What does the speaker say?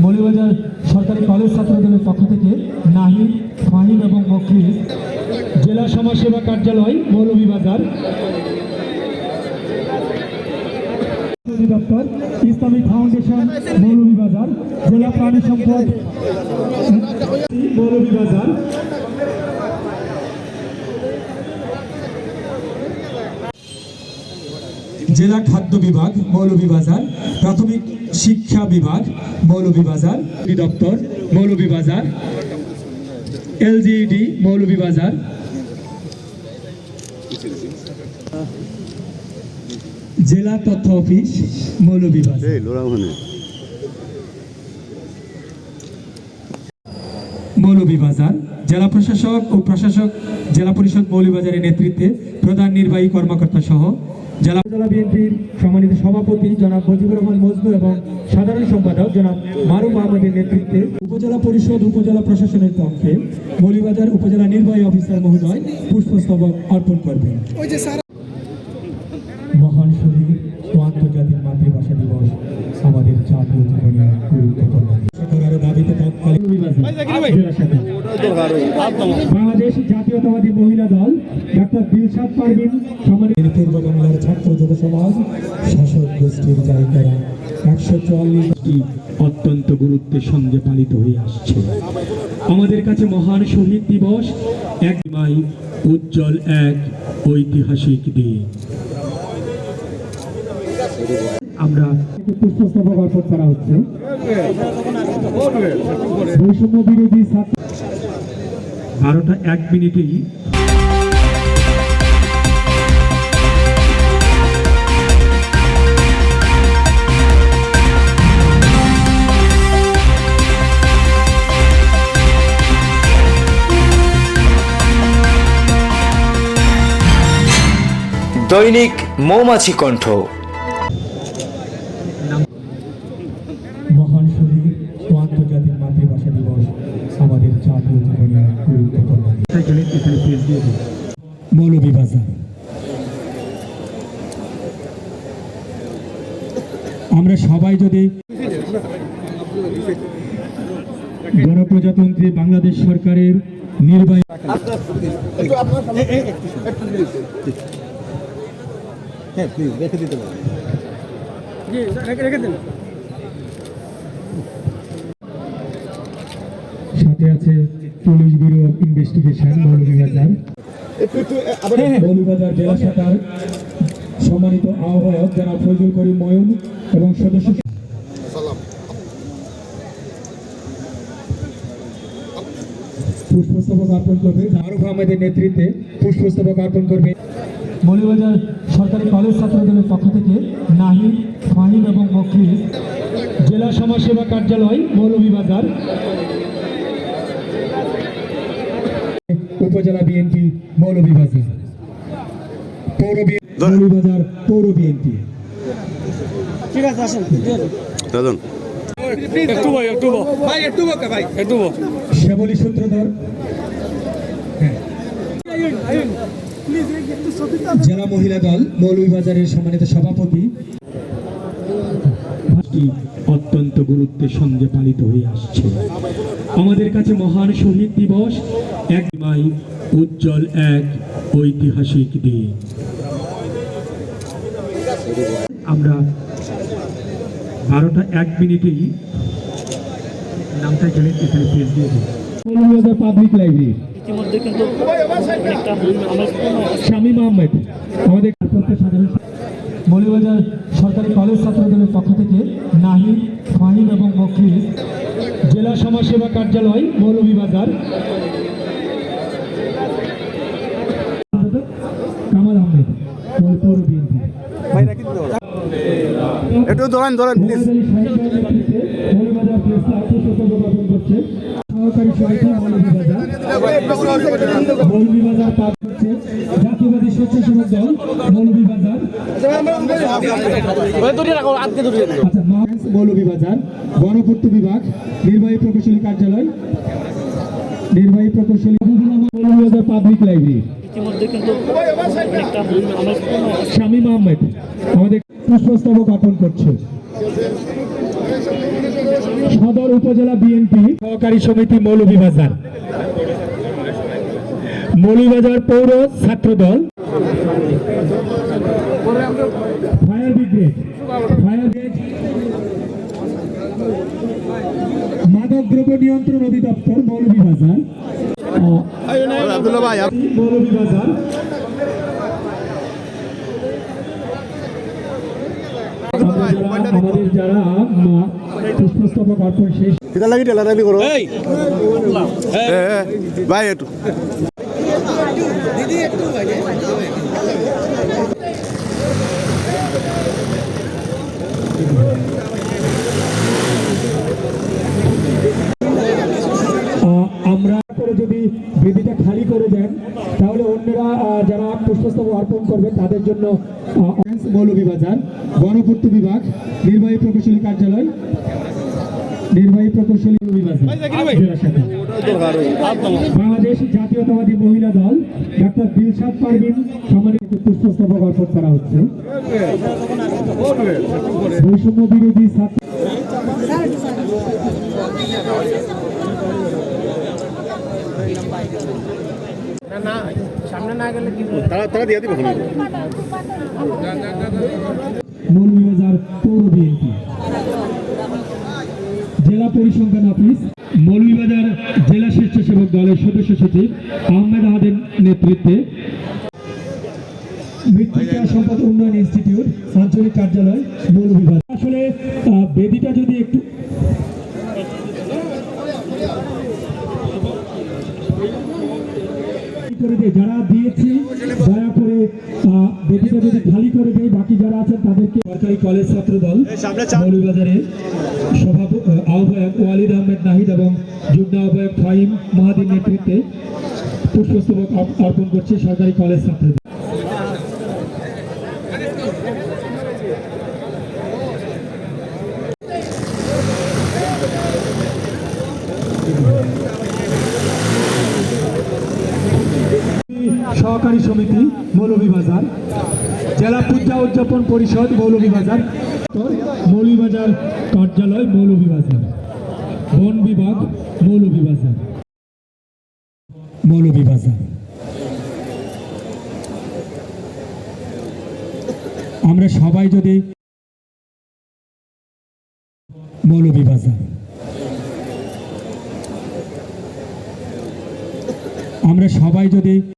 মৌলভীবাজার সরকারি কলেজ ছাত্রদলের পক্ষ থেকে নাহিদ, ফাহিম এবং মখলিস। জেলা সমাজসেবা কার্যালয় মৌলভীবাজার, দপ্তর ইসলামিক ফাউন্ডেশন মৌলভীবাজার, জেলা প্রাণী সম্পদ মৌলভীবাজার, জেলা খাদ্য বিভাগ মৌলভীবাজার, প্রাথমিক শিক্ষা বিভাগ মৌলভীবাজার দপ্তর মৌলভীবাজার, এলজিইডি মৌলভীবাজার, জেলা তথ্য অফিস মৌলভীবাজার। মৌলভীবাজার জেলা প্রশাসক ও প্রশাসক জেলা পরিষদ মৌলভীবাজারের নেতৃত্বে প্রধান নির্বাহী কর্মকর্তা সহ জেলা বিএনপির সম্মানিত সভাপতি জনাব মুজিবুর রহমান মজনু এবং সাধারণ সম্পাদক জনাব মারুফ আহমদের নেতৃত্বে উপজেলা পরিষদ উপজেলা প্রশাসনের পক্ষে মৌলভীবাজার উপজেলা নির্বাহী অফিসার মহোদয় পুষ্পস্তবক অর্পণ করবেন। মহান শহীদ ও আন্তর্জাতিক মাতৃভাষা দিবস আমাদের জাতীয় জীবনে গুরুত্বপূর্ণ। দাবিতে বাংলাদেশ জাতীয়তাবাদী মহিলা দল ডক্টর দিলশাদ পারভীন সম্মানিত পূর্ব বাংলার ছাত্র যুব সমাজ শাসক গোষ্ঠীর জারি করা 144টি অত্যন্ত গুরুত্বের সঙ্গে পালিত হয়ে আসছে। আমাদের কাছে মহান শহীদ দিবস এক মাই উজ্জ্বল এক ঐতিহাসিক দিন। আমরা পুষ্পস্তবক অর্পণ করা হচ্ছে। বৈষম্য বিরোধী 12টা 1 মিনিটেই দৈনিক মৌমাছি কণ্ঠ। মহান শহীদ ও আন্তর্জাতিক মাতৃভাষা দিবস আমাদের জাতীয় জীবনে গুরুত্বপূর্ণ। মৌলভীবাজার আমরা সবাই যদি গণপ্রজাতন্ত্রী বাংলাদেশ সরকারের নির্বাহী সাথে আছে police bureau of investigation Moulvibazar, Moulvibazar জেলা শাখার সম্মানিত আহ্বায়ক জনাব ফজলুল করিম ময়ূন এবং সদস্য পুষ্পস্তবক অর্পণ করবে। মারুফ আহমেদের নেতৃত্বে পুষ্পস্তবক অর্পণ করবে। মৌলভীবাজার সরকারি কলেজ ছাত্রদলের পক্ষ থেকে নাহিদ, ফাহিম এবং মখলিস। জেলা সমাজসেবা কার্যালয় মৌলভীবাজার, উপজেলা বিএনপি মৌলভীবাজার, মৌলভীবাজার পৌর বিএনপি। ঠিক আছে, আসেন দাদন শ্যামলী সূত্রধর জেলা মহিলা দল মৌলভীবাজারের সম্মানিত সভাপতি। অত্যন্ত গুরুত্বের সঙ্গে পালিত হয়ে আসছে। আমাদের কাছে মহান শহীদ দিবস এক মাই উজ্জ্বল এক ঐতিহাসিক দিন। আমরা 12টা 1 মিনিটেই নামটা গেলে এখানে পেজ দিয়ে দিই। মৌলভীবাজার পাবলিক লাইব্রেরি ইতিমধ্যে কিন্তু শামীম আহমেদ আমাদের সাধারণ। মৌলভীবাজার সরকারি কলেজ ছাত্রদলের পক্ষ থেকে নাহিদ, ফাহিম এবং মখলিস। জেলা সমাজসেবা কার্যালয় মৌলভীবাজার, কামাল আহমেদ পৌর বিএনপি। একটু ধরেন প্লিজ। মৌলভীবাজার প্রেস ক্লাব পুষ্পস্তবক অর্পণ করছে। সহকারী সমিতি মৌলভীবাজার, মৌলভীবাজার পাঠ করছে জাতীয়বাদী স্বেচ্ছাসেবক দল মৌলভীবাজার, মৌলভীবাজার গণপূর্ত বিভাগ নির্বাহী প্রকৌশলী কার্যালয়, নির্বাহী প্রকৌশলী মৌলভীবাজার পাবলিক লাইব্রেরি ইতিমধ্যে কিন্তু শামীম আহমেদ আমাদের পুষ্পস্তবক অর্পণ করছে। সদর উপজেলা বিএনপি সহকারী সমিতি মৌলভীবাজার, মৌলভীবাজার পৌর ছাত্র দল, ফায়ার ব্রিগেড, মাদক দ্রব্য নিয়ন্ত্রণ অধিদপ্তর মৌলভীবাজার, মৌলভীবাজার, আমাদের যারা পুষ্পস্তবক অর্পণ শেষ কিতা লাগি টেলারাবি করো ভাই একটু আমরা করে যদি বেদিটা খালি করে দেন তাহলে অন্যরা যারা পুষ্পস্তবক অর্পণ করবে তাদের জন্য মৌলভীবাজার গণপূর্ত বিভাগ নির্বাহী প্রকৌশলী কার্যালয়, নির্বাহী প্রকৌশলী মৌলভীবাজার জেলা শাখা, বাংলাদেশ জাতীয়তাবাদী মহিলা দল ডাক্তার দিলশাদ পারভিন সম্মানিত পুষ্পস্তবক অর্পণ করা হচ্ছে। বৈষম্য বিরোধী ছাত্র তারা দিয়ে দিবে মৌলভীবাজার পৌর বিএনপি জেলা পরিসংখ্যান অফিস, মৌলভীবাজার জেলা স্বেচ্ছাসেবক দলের সদস্য সচিব আহমেদ আহাদের নেতৃত্বে মৃত্তিকা সম্পদ উন্নয়ন ইনস্টিটিউট আঞ্চলিক কার্যালয় মৌলভীবাজার। আসলে বেদিটা যদি একটু করে দেয়, যারা দিয়েছি দয়া করে বেদিটা যদি খালি করে দেয়, বাকি যারা আছেন তাদেরকে সরকারি কলেজ ছাত্র দল মৌলভীবাজারের আহ্বায়ক ওয়ালিদ আহমেদ নাহিদ এবং যুগ্ম আহ্বায়ক ফাহিম মাহাদির নেতৃত্বে পুষ্পস্তবক অর্পণ করছে সরকারি কলেজ ছাত্র দল। সহকারী সমিতি মৌলভীবাজার, জেলা পূজা উদযাপন পরিষদ মৌলভীবাজার, মৌলভীবাজার কার্যালয় মৌলভীবাজার, বন বিভাগ মৌলভীবাজার, মৌলভীবাজার। আমরা সবাই যদি মৌলভীবাজার, আমরা সবাই যদি